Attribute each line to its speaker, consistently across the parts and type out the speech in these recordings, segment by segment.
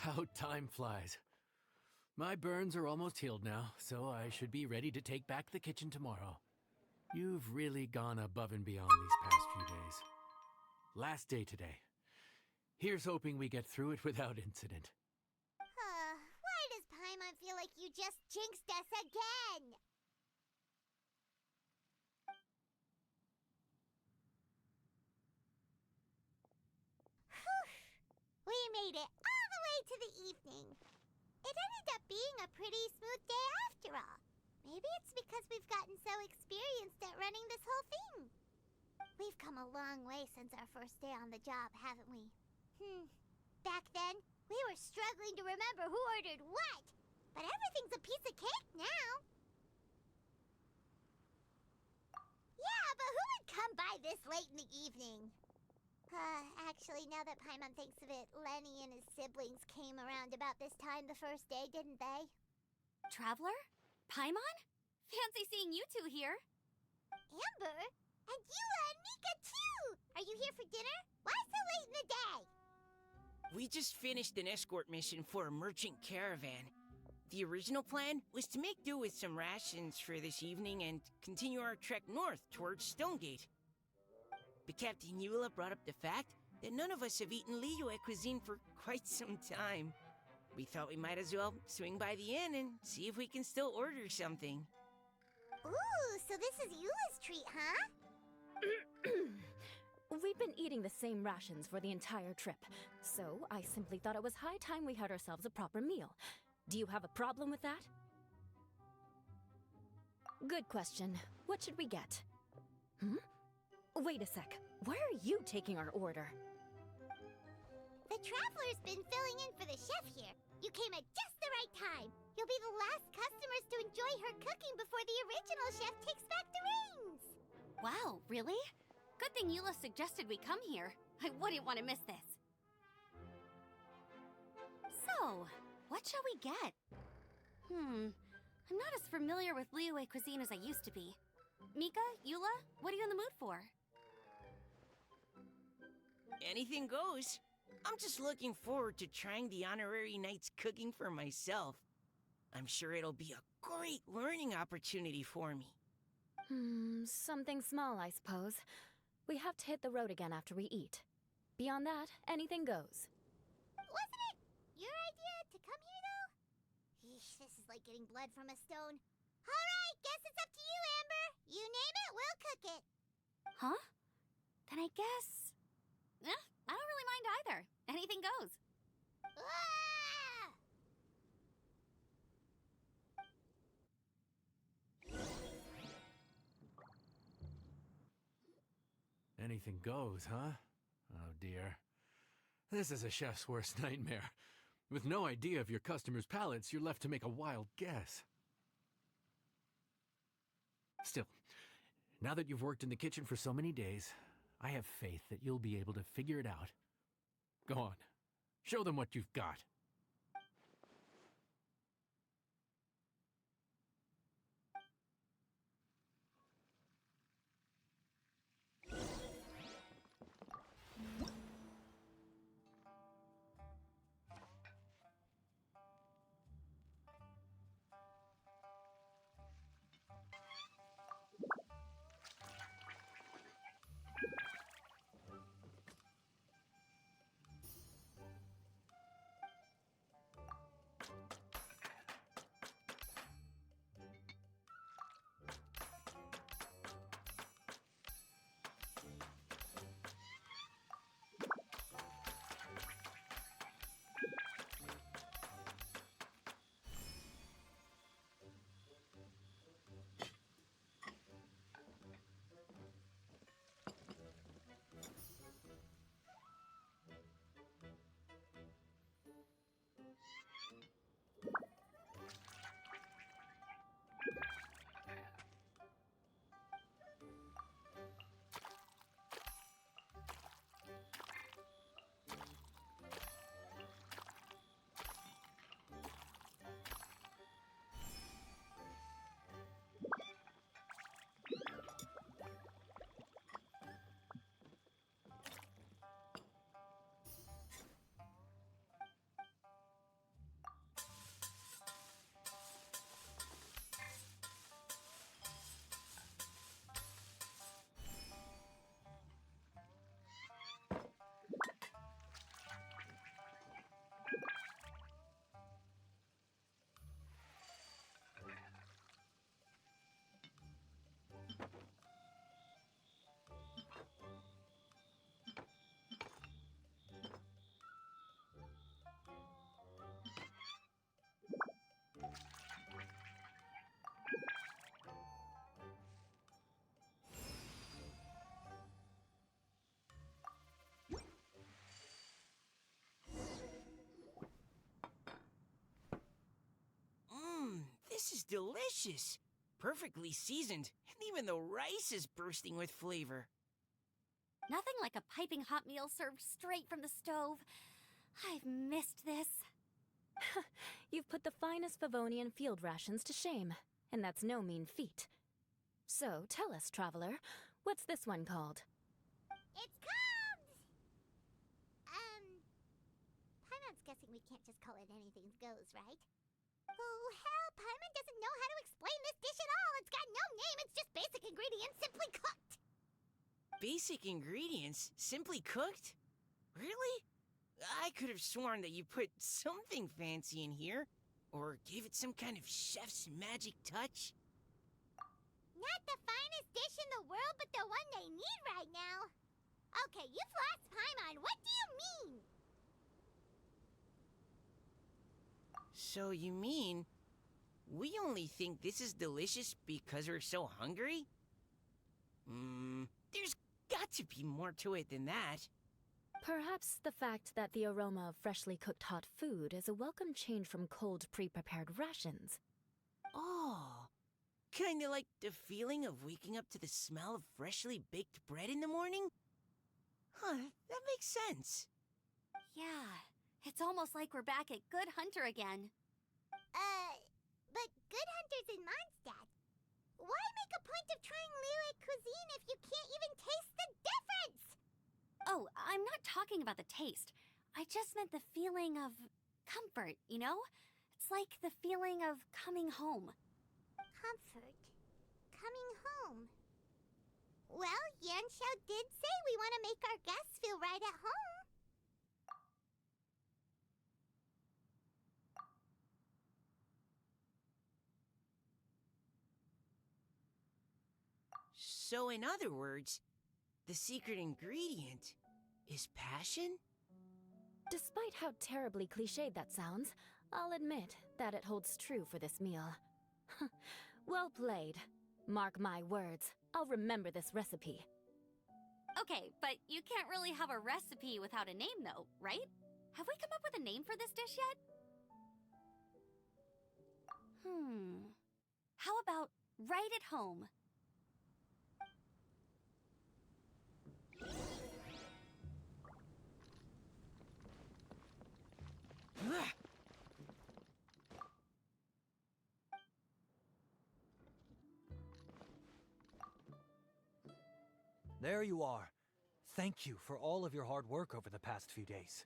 Speaker 1: How time flies. My burns are almost healed now, so I should be ready to take back the kitchen tomorrow. You've really gone above and beyond these past few days. Last day today. Here's hoping we get through it without incident.
Speaker 2: Why does Paimon feel like you just jinxed us again? We made it all the way to the evening. It ended up being a pretty smooth day after all. Maybe it's because we've gotten so experienced at running this whole thing. We've come a long way since our first day on the job, haven't we? Back then, we were struggling to remember who ordered what. But everything's a piece of cake now. Yeah, but who would come by this late in the evening? Actually, now that Paimon thinks of it, Lenny and his siblings came around about this time the first day, didn't they?
Speaker 3: Traveler? Paimon? Fancy seeing you two here.
Speaker 2: Amber? And Eula and Mika, too! Are you here for dinner? Why so late in the day?
Speaker 4: We just finished an escort mission for a merchant caravan. The original plan was to make do with some rations for this evening and continue our trek north towards Stonegate. But Captain Eula brought up the fact that none of us have eaten Liyue cuisine for quite some time. We thought we might as well swing by the inn and see if we can still order something.
Speaker 2: Ooh, so this is Eula's treat, huh?
Speaker 5: We've been eating the same rations for the entire trip, so I simply thought it was high time we had ourselves a proper meal. Do you have a problem with that? Good question. What should we get? Wait a sec. Why are you taking our order?
Speaker 2: The Traveler's been filling in for the chef here. You came at just the right time. You'll be the last customers to enjoy her cooking before the original chef takes back the reins.
Speaker 3: Wow, really? Good thing Eula suggested we come here. I wouldn't want to miss this. So, what shall we get? I'm not as familiar with Liyue cuisine as I used to be. Mika, Eula, what are you in the mood for?
Speaker 4: Anything goes. I'm just looking forward to trying the honorary knight's cooking for myself. I'm sure it'll be a great learning opportunity for me.
Speaker 5: Something small, I suppose. We have to hit the road again after we eat. Beyond that, anything goes.
Speaker 2: Wasn't it your idea to come here, though? Yeesh, this is like getting blood from a stone. All right, guess it's up to you, Amber. You name it, we'll cook it.
Speaker 3: Huh? Then I guess... I don't really mind either. Anything goes.
Speaker 2: Ah!
Speaker 1: Anything goes, huh? Oh dear. This is a chef's worst nightmare. With no idea of your customers' palates, you're left to make a wild guess. Still, now that you've worked in the kitchen for so many days, I have faith that you'll be able to figure it out. Go on. Show them what you've got.
Speaker 4: delicious. Perfectly seasoned, and even the rice is bursting with flavor.
Speaker 3: Nothing like a piping hot meal served straight from the stove. I've missed this.
Speaker 5: You've put the finest Favonian field rations to shame, and that's no mean feat. So, tell us, traveler, what's this one called?
Speaker 2: It's called... Paimon's guessing we can't just call it anything goes, right? Oh, hell, Paimon doesn't know how to explain this dish at all. It's got no name, it's just basic ingredients simply cooked.
Speaker 4: Basic ingredients, simply cooked? Really? I could have sworn that you put something fancy in here, or gave it some kind of chef's magic touch.
Speaker 2: Not the finest dish in the world, but the one they need right now. Okay, you've lost Paimon. What do you mean?
Speaker 4: So you mean we only think this is delicious because we're so hungry? There's got to be more to it than that.
Speaker 5: Perhaps the fact that the aroma of freshly cooked hot food is a welcome change from cold, pre-prepared rations.
Speaker 4: Oh, kinda like the feeling of waking up to the smell of freshly baked bread in the morning? Huh, that makes sense.
Speaker 3: Yeah, it's almost like we're back at Good Hunter again.
Speaker 2: But Good Hunter's in Mondstadt. Why make a point of trying Liyue cuisine if you can't even taste the difference?
Speaker 3: Oh, I'm not talking about the taste. I just meant the feeling of comfort, you know? It's like the feeling of coming home.
Speaker 2: Comfort. Coming home. Well, Yanxiao did say we want to make our guests feel right at home.
Speaker 4: So in other words, the secret ingredient is passion?
Speaker 5: Despite how terribly cliched that sounds, I'll admit that it holds true for this meal. Well played. Mark my words, I'll remember this recipe.
Speaker 3: Okay, but you can't really have a recipe without a name though, right? Have we come up with a name for this dish yet? How about right at home?
Speaker 4: Ugh.
Speaker 6: There you are. Thank you for all of your hard work over the past few days.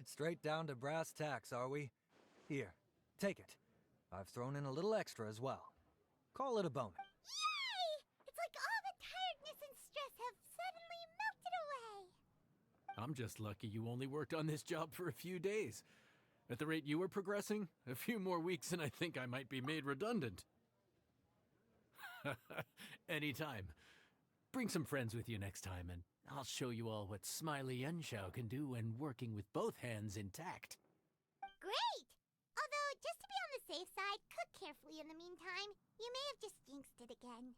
Speaker 6: Straight down to brass tacks, are we? Here, take it. I've thrown in a little extra as well. Call it a bonus.
Speaker 2: Yay! It's like all the tiredness and stress have suddenly melted away.
Speaker 1: I'm just lucky you only worked on this job for a few days. At the rate you were progressing, a few more weeks and I think I might be made redundant. Anytime. Bring some friends with you next time, and I'll show you all what Smiley Yanxiao can do when working with both hands intact.
Speaker 2: Great! Although, just to be on the safe side, cook carefully in the meantime. You may have just jinxed it again.